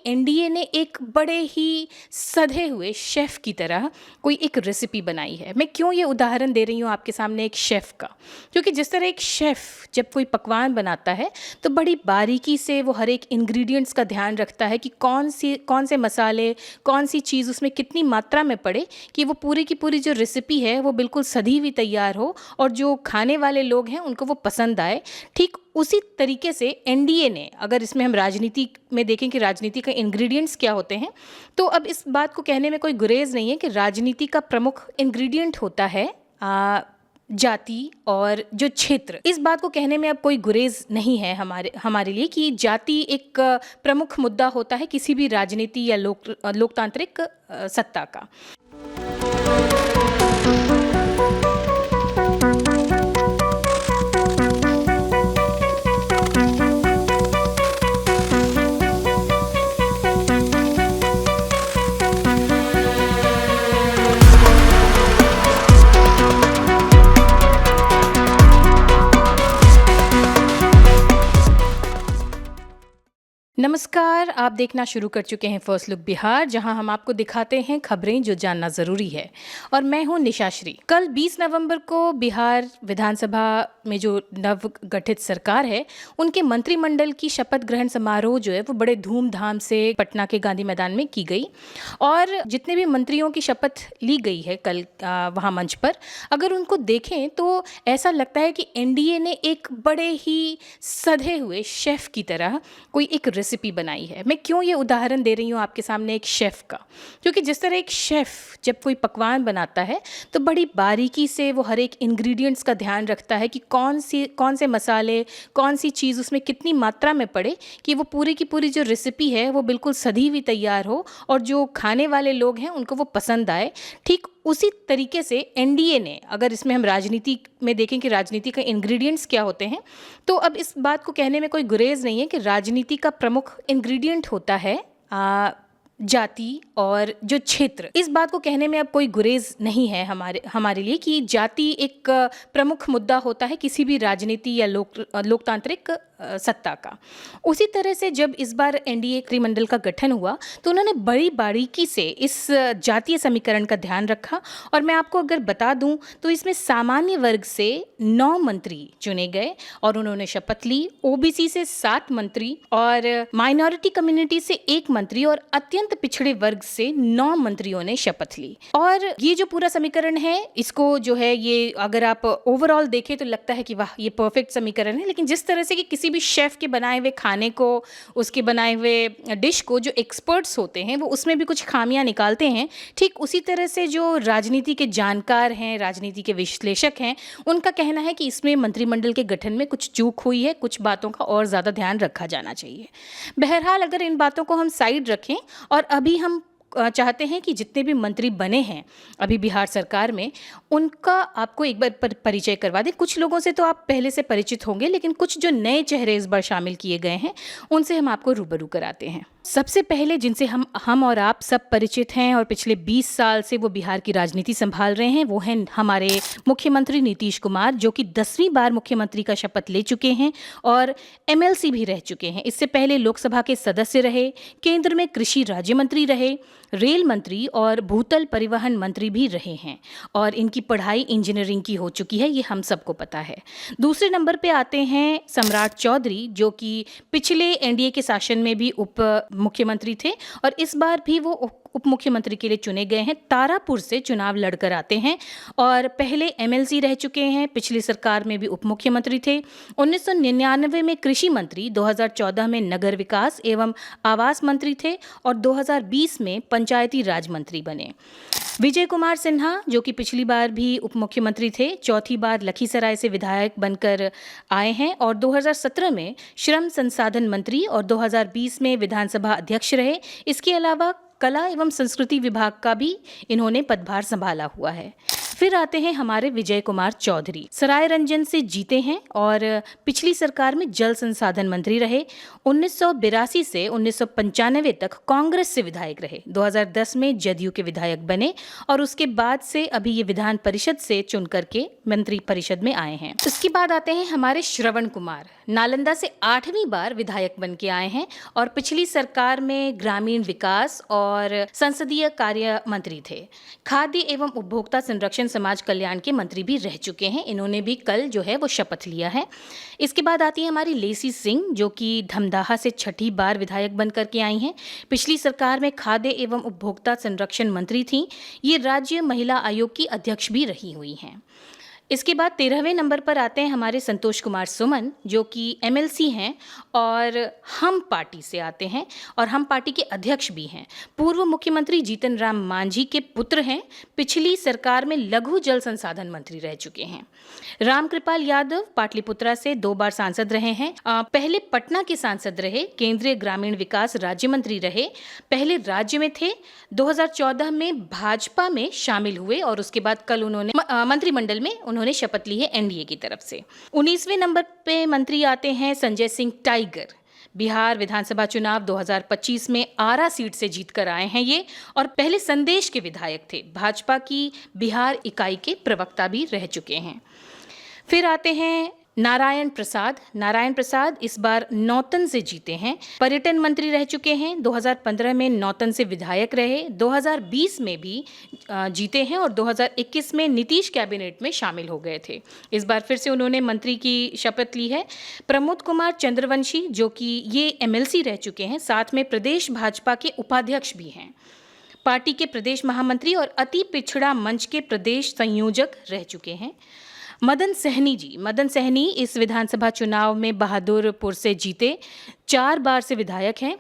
NDA ने एक बड़े ही सधे हुए शेफ़ की तरह कोई एक रेसिपी बनाई है। मैं क्यों ये उदाहरण दे रही हूँ आपके सामने एक शेफ़ का, क्योंकि जिस तरह एक शेफ़ जब कोई पकवान बनाता है तो बड़ी बारीकी से वो हर एक इंग्रेडिएंट्स का ध्यान रखता है कि कौन से मसाले, कौन सी चीज़ उसमें कितनी मात्रा में पड़े कि वो पूरी की पूरी जो रेसिपी है वो बिल्कुल सधी हुई तैयार हो और जो खाने वाले लोग हैं उनको वो पसंद आए। ठीक उसी तरीके से एनडीए ने, अगर इसमें हम राजनीति में देखें कि राजनीति के इंग्रेडिएंट्स क्या होते हैं, तो अब इस बात को कहने में कोई गुरेज नहीं है कि राजनीति का प्रमुख इंग्रेडिएंट होता है जाति और जो क्षेत्र। इस बात को कहने में अब कोई गुरेज नहीं है हमारे लिए कि जाति एक प्रमुख मुद्दा होता है किसी भी राजनीति या लोकतांत्रिक सत्ता का। नमस्कार, आप देखना शुरू कर चुके हैं फर्स्ट लुक बिहार, जहां हम आपको दिखाते हैं खबरें जो जानना ज़रूरी है। और मैं हूं निशाश्री। कल 20 नवंबर को बिहार विधानसभा में जो नव गठित सरकार है उनके मंत्रिमंडल की शपथ ग्रहण समारोह जो है वो बड़े धूमधाम से पटना के गांधी मैदान में की गई। और जितने भी मंत्रियों की शपथ ली गई है कल वहाँ मंच पर, अगर उनको देखें तो ऐसा लगता है कि एनडीए ने एक बड़े ही सधे हुए शेफ़ की तरह कोई एक रेसिपी बनाई है। मैं क्यों ये उदाहरण दे रही हूँ आपके सामने एक शेफ़ का, क्योंकि जिस तरह एक शेफ़ जब कोई पकवान बनाता है तो बड़ी बारीकी से वो हर एक इंग्रेडिएंट्स का ध्यान रखता है कि कौन से मसाले, कौन सी चीज़ उसमें कितनी मात्रा में पड़े कि वो पूरी की पूरी जो रेसिपी है वो बिल्कुल सधी हुई तैयार हो और जो खाने वाले लोग हैं उनको वो पसंद आए। ठीक उसी तरीके से एनडीए ने, अगर इसमें हम राजनीति में देखें कि राजनीति के इंग्रेडिएंट्स क्या होते हैं, तो अब इस बात को कहने में कोई गुरेज नहीं है कि राजनीति का प्रमुख इंग्रेडिएंट होता है जाति और जो क्षेत्र। इस बात को कहने में अब कोई गुरेज नहीं है हमारे लिए कि जाति एक प्रमुख मुद्दा होता है किसी भी राजनीति या लोकतांत्रिक सत्ता का। उसी तरह से जब इस बार एनडीए मंत्रिमंडल का गठन हुआ तो उन्होंने बड़ी बारीकी से इस जातीय समीकरण का ध्यान रखा। और मैं आपको अगर बता दूं तो इसमें सामान्य वर्ग से 9 मंत्री चुने गए और उन्होंने शपथ ली। ओबीसी से 7 मंत्री और माइनॉरिटी कम्युनिटी से 1 मंत्री और अत्यंत पिछड़े वर्ग से 9 मंत्रियों ने शपथ ली। और ये जो पूरा समीकरण है, इसको जो है ये अगर आप ओवरऑल देखें तो लगता है कि वाह ये परफेक्ट समीकरण है। लेकिन जिस तरह से कि किसी भी शेफ के बनाए हुए खाने को, उसके बनाए हुए डिश को जो एक्सपर्ट्स होते हैं वो उसमें भी कुछ खामियां निकालते हैं, ठीक उसी तरह से जो राजनीति के जानकार हैं, राजनीति के विश्लेषक हैं, उनका कहना है कि इसमें मंत्रिमंडल के गठन में कुछ चूक हुई है, कुछ बातों का और ज़्यादा ध्यान रखा जाना चाहिए। बहरहाल अगर इन बातों को हम साइड रखें और अभी हम चाहते हैं कि जितने भी मंत्री बने हैं अभी बिहार सरकार में, उनका आपको एक बार परिचय करवा दें। कुछ लोगों से तो आप पहले से परिचित होंगे, लेकिन कुछ जो नए चेहरे इस बार शामिल किए गए हैं उनसे हम आपको रूबरू कराते हैं। सबसे पहले जिनसे हम और आप सब परिचित हैं और पिछले 20 साल से वो बिहार की राजनीति संभाल रहे हैं, वो हैं हमारे मुख्यमंत्री नीतीश कुमार, जो कि 10वीं बार मुख्यमंत्री का शपथ ले चुके हैं और एमएलसी भी रह चुके हैं। इससे पहले लोकसभा के सदस्य रहे, केंद्र में कृषि राज्य मंत्री रहे, रेल मंत्री और भूतल परिवहन मंत्री भी रहे हैं और इनकी पढ़ाई इंजीनियरिंग की हो चुकी है, ये हम सबको पता है। दूसरे नंबर पे आते हैं सम्राट चौधरी, जो कि पिछले एनडीए के शासन में भी उप मुख्यमंत्री थे और इस बार भी वो उप मुख्यमंत्री के लिए चुने गए हैं। तारापुर से चुनाव लड़कर आते हैं और पहले एमएलसी रह चुके हैं, पिछली सरकार में भी उप मुख्यमंत्री थे। 1999 में कृषि मंत्री, 2014 में नगर विकास एवं आवास मंत्री थे और 2020 में पंचायती राज मंत्री बने। विजय कुमार सिन्हा, जो कि पिछली बार भी उप मुख्यमंत्री थे, चौथी बार लखीसराय से विधायक बनकर आए हैं और 2017 में श्रम संसाधन मंत्री और 2020 में विधानसभा अध्यक्ष रहे। इसके अलावा कला एवं संस्कृति विभाग का भी इन्होंने पदभार संभाला हुआ है। फिर आते हैं हमारे विजय कुमार चौधरी, सरायरंजन से जीते हैं और पिछली सरकार में जल संसाधन मंत्री रहे। 1982 से 1995 तक कांग्रेस से विधायक रहे। 2010 में जदयू के विधायक बने और उसके बाद से अभी ये विधान परिषद से चुन करके मंत्री परिषद में आए हैं। उसके बाद आते हैं हमारे श्रवण कुमार, नालंदा से 8वीं बार विधायक बन के आए हैं और पिछली सरकार में ग्रामीण विकास और संसदीय कार्य मंत्री थे। खाद्य एवं उपभोक्ता संरक्षण समाज कल्याण के मंत्री भी रह चुके हैं। इन्होंने भी कल जो है वो शपथ लिया है। इसके बाद आती है हमारी लेसी सिंह, जो कि धमदाहा से 6ठी बार विधायक बन करके आई हैं। पिछली सरकार में खाद्य एवं उपभोक्ता संरक्षण मंत्री थी। ये राज्य महिला आयोग की अध्यक्ष भी रही हुई हैं। इसके बाद 13वें नंबर पर आते हैं हमारे संतोष कुमार सुमन, जो कि एमएलसी हैं और हम पार्टी से आते हैं और हम पार्टी के अध्यक्ष भी हैं। पूर्व मुख्यमंत्री जीतन राम मांझी के पुत्र हैं। पिछली सरकार में लघु जल संसाधन मंत्री रह चुके हैं। रामकृपाल यादव पाटलिपुत्रा से 2 बार सांसद रहे हैं। पहले पटना के सांसद रहे, केंद्रीय ग्रामीण विकास राज्य मंत्री रहे, पहले राज्य में थे, 2014 में भाजपा में शामिल हुए और उसके बाद कल उन्होंने मंत्रिमंडल में उन्होंने शपथ ली है एनडीए की तरफ से। 19वें नंबर पे मंत्री आते हैं संजय सिंह टाइगर। बिहार विधानसभा चुनाव 2025 में आरा सीट से जीतकर आए हैं ये और पहले संदेश के विधायक थे। भाजपा की बिहार इकाई के प्रवक्ता भी रह चुके हैं। फिर आते हैं नारायण प्रसाद। नारायण प्रसाद इस बार नौतन से जीते हैं। पर्यटन मंत्री रह चुके हैं। 2015 में नौतन से विधायक रहे, 2020 में भी जीते हैं और 2021 में नीतीश कैबिनेट में शामिल हो गए थे। इस बार फिर से उन्होंने मंत्री की शपथ ली है। प्रमोद कुमार चंद्रवंशी, जो कि ये एमएलसी रह चुके हैं, साथ में प्रदेश भाजपा के उपाध्यक्ष भी हैं। पार्टी के प्रदेश महामंत्री और अति पिछड़ा मंच के प्रदेश संयोजक रह चुके हैं। मदन सहनी जी, मदन सहनी इस विधानसभा चुनाव में बहादुरपुर से जीते, 4 बार से विधायक हैं।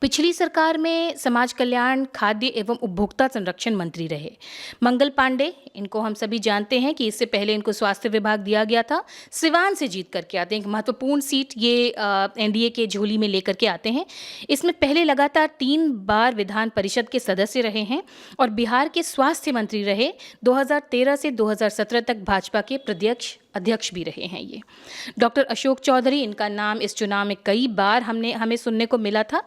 पिछली सरकार में समाज कल्याण, खाद्य एवं उपभोक्ता संरक्षण मंत्री रहे। मंगल पांडे, इनको हम सभी जानते हैं कि इससे पहले इनको स्वास्थ्य विभाग दिया गया था। सिवान से जीत करके आते हैं, एक महत्वपूर्ण सीट ये एनडीए के झोली में लेकर के आते हैं। इसमें पहले लगातार 3 बार विधान परिषद के सदस्य रहे हैं और बिहार के स्वास्थ्य मंत्री रहे। 2013 से 2017 तक भाजपा के प्रदेश अध्यक्ष भी रहे हैं ये। डॉक्टर अशोक चौधरी, इनका नाम इस चुनाव में कई बार हमें सुनने को मिला था।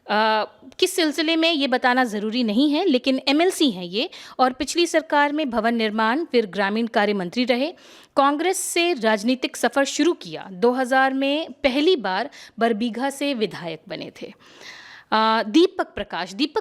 किस सिलसिले में ये बताना ज़रूरी नहीं है, लेकिन एमएलसी हैं ये और पिछली सरकार में भवन निर्माण फिर ग्रामीण कार्य मंत्री रहे। कांग्रेस से राजनीतिक सफ़र शुरू किया। 2000 में पहली बार बरबीघा से विधायक बने थे। दीपक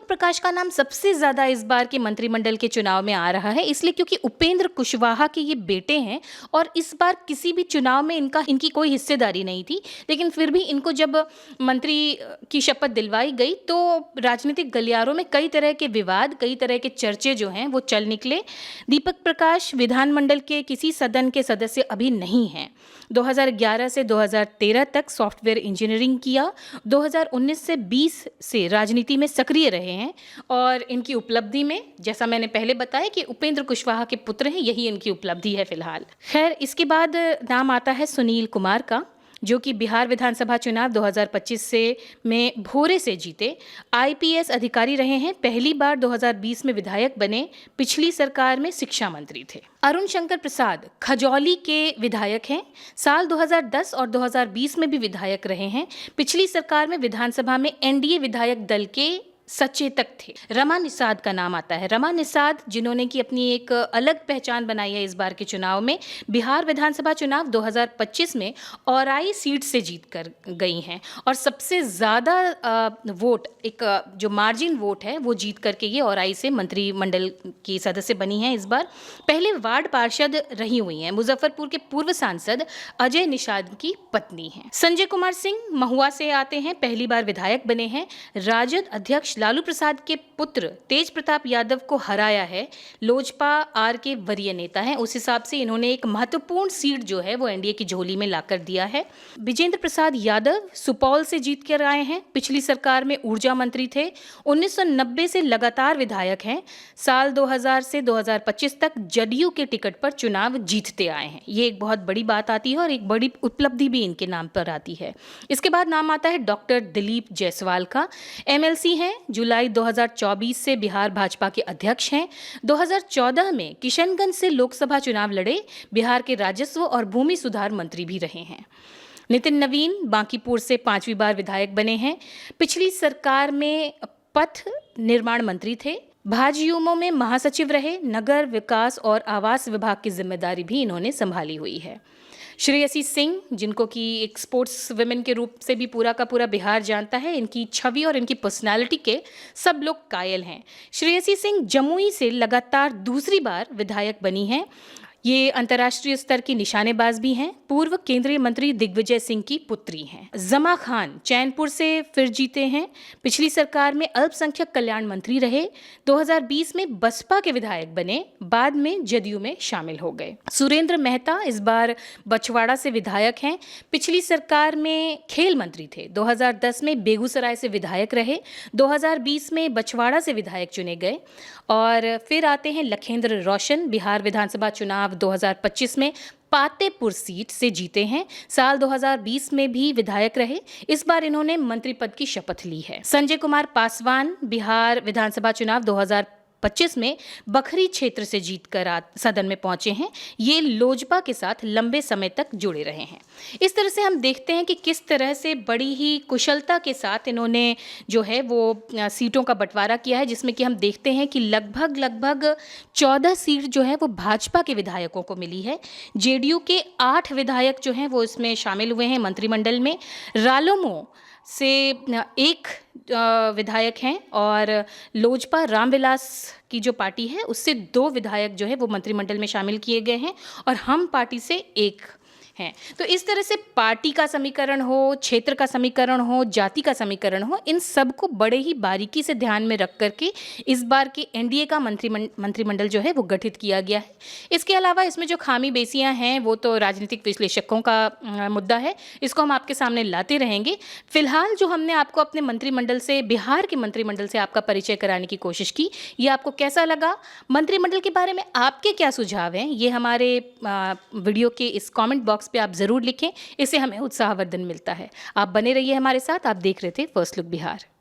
प्रकाश का नाम सबसे ज़्यादा इस बार के मंत्रिमंडल के चुनाव में आ रहा है, इसलिए क्योंकि उपेंद्र कुशवाहा के ये बेटे हैं और इस बार किसी भी चुनाव में इनकी कोई हिस्सेदारी नहीं थी, लेकिन फिर भी इनको जब मंत्री की शपथ दिलवाई गई तो राजनीतिक गलियारों में कई तरह के विवाद, कई तरह के चर्चे जो हैं वो चल निकले। दीपक प्रकाश विधानमंडल के किसी सदन के सदस्य अभी नहीं हैं। 2011 से 2013 तक सॉफ्टवेयर इंजीनियरिंग किया। 2019 से 20 से राजनीति में सक्रिय रहे हैं और इनकी उपलब्धि में, जैसा मैंने पहले बताया कि उपेंद्र कुशवाहा के पुत्र हैं, यही इनकी उपलब्धि है फिलहाल। खैर, इसके बाद नाम आता है सुनील कुमार का, जो कि बिहार विधानसभा चुनाव 2025 से में भोरे से जीते। आईपीएस अधिकारी रहे हैं। पहली बार 2020 में विधायक बने। पिछली सरकार में शिक्षा मंत्री थे। अरुण शंकर प्रसाद खजौली के विधायक हैं। साल 2010 और 2020 में भी विधायक रहे हैं। पिछली सरकार में विधानसभा में एनडीए विधायक दल के सचेतक थे। रमा निषाद का नाम आता है। रमा निषाद, जिन्होंने की अपनी एक अलग पहचान बनाई है इस बार के चुनाव में। बिहार विधानसभा चुनाव 2025 में औराई सीट से जीत कर गई हैं और सबसे ज़्यादा वोट, एक जो मार्जिन वोट है वो जीत करके ये औराई से मंत्रिमंडल की सदस्य बनी हैं इस बार। पहले वार्ड पार्षद रही हुई हैं। मुजफ्फरपुर के पूर्व सांसद अजय निषाद की पत्नी हैं। संजय कुमार सिंह महुआ से आते हैं, पहली बार विधायक बने हैं। राजद अध्यक्ष लालू प्रसाद के पुत्र तेज प्रताप यादव को हराया है। लोजपा आर के वरीय नेता हैं, उस हिसाब से इन्होंने एक महत्वपूर्ण सीट जो है वो एनडीए की झोली में लाकर दिया है। विजेंद्र प्रसाद यादव सुपौल से जीत कर आए हैं। पिछली सरकार में ऊर्जा मंत्री थे। 1990 से लगातार विधायक हैं। साल 2000 से 2025 तक जदयू के टिकट पर चुनाव जीतते आए हैं। ये एक बहुत बड़ी बात आती है और एक बड़ी उपलब्धि भी इनके नाम पर आती है। इसके बाद नाम आता है डॉक्टर दिलीप जायसवाल का। एमएलसी हैं, जुलाई 2024 से बिहार भाजपा के अध्यक्ष हैं। 2014 में किशनगंज से लोकसभा चुनाव लड़े, बिहार के राजस्व और भूमि सुधार मंत्री भी रहे हैं। नितिन नवीन बांकीपुर से 5वीं बार विधायक बने हैं। पिछली सरकार में पथ निर्माण मंत्री थे। भाजयुमो में महासचिव रहे। नगर विकास और आवास विभाग की जिम्मेदारी भी इन्होंने संभाली हुई है। श्रेयसी सिंह, जिनको कि एक स्पोर्ट्स वुमेन के रूप से भी पूरा का पूरा बिहार जानता है, इनकी छवि और इनकी पर्सनालिटी के सब लोग कायल हैं। श्रेयसी सिंह जमुई से लगातार दूसरी बार विधायक बनी हैं। ये अंतर्राष्ट्रीय स्तर की निशानेबाज भी हैं। पूर्व केंद्रीय मंत्री दिग्विजय सिंह की पुत्री हैं। जमा खान चैनपुर से फिर जीते हैं। पिछली सरकार में अल्पसंख्यक कल्याण मंत्री रहे। 2020 में बसपा के विधायक बने, बाद में जदयू में शामिल हो गए। सुरेंद्र मेहता इस बार बछवाड़ा से विधायक हैं। पिछली सरकार में खेल मंत्री थे। 2010 में बेगूसराय से विधायक रहे। 2020 में बछवाड़ा से विधायक चुने गए। और फिर आते हैं लखेंद्र रोशन, बिहार विधानसभा चुनाव 2025 में पातेपुर सीट से जीते हैं। साल 2020 में भी विधायक रहे। इस बार इन्होंने मंत्री पद की शपथ ली है। संजय कुमार पासवान बिहार विधानसभा चुनाव 2025 में बखरी क्षेत्र से जीतकर सदन में पहुंचे हैं। ये लोजपा के साथ लंबे समय तक जुड़े रहे हैं। इस तरह से हम देखते हैं कि किस तरह से बड़ी ही कुशलता के साथ इन्होंने जो है वो सीटों का बंटवारा किया है, जिसमें कि हम देखते हैं कि लगभग 14 सीट जो है वो भाजपा के विधायकों को मिली है। जेडीयू के 8 विधायक जो हैं वो इसमें शामिल हुए हैं मंत्रिमंडल में। रालोमो से एक विधायक हैं और लोजपा रामविलास की जो पार्टी है उससे 2 विधायक जो है वो मंत्रिमंडल में शामिल किए गए हैं और हम पार्टी से 1 हैं। तो इस तरह से पार्टी का समीकरण हो, क्षेत्र का समीकरण हो, जाति का समीकरण हो, इन सब को बड़े ही बारीकी से ध्यान में रख करके इस बार के एनडीए का मंत्रिमंडल जो है वो गठित किया गया है। इसके अलावा इसमें जो खामी बेसियां हैं वो तो राजनीतिक विश्लेषकों का मुद्दा है, इसको हम आपके सामने लाते रहेंगे। फिलहाल जो हमने आपको अपने मंत्रिमंडल से, बिहार के मंत्रिमंडल से आपका परिचय कराने की कोशिश की, ये आपको कैसा लगा? मंत्रिमंडल के बारे में आपके क्या सुझाव हैं, ये हमारे वीडियो के इस कॉमेंट बॉक्स पे आप जरूर लिखें। इससे हमें उत्साहवर्धन मिलता है। आप बने रहिए हमारे साथ। आप देख रहे थे फर्स्ट लुक बिहार।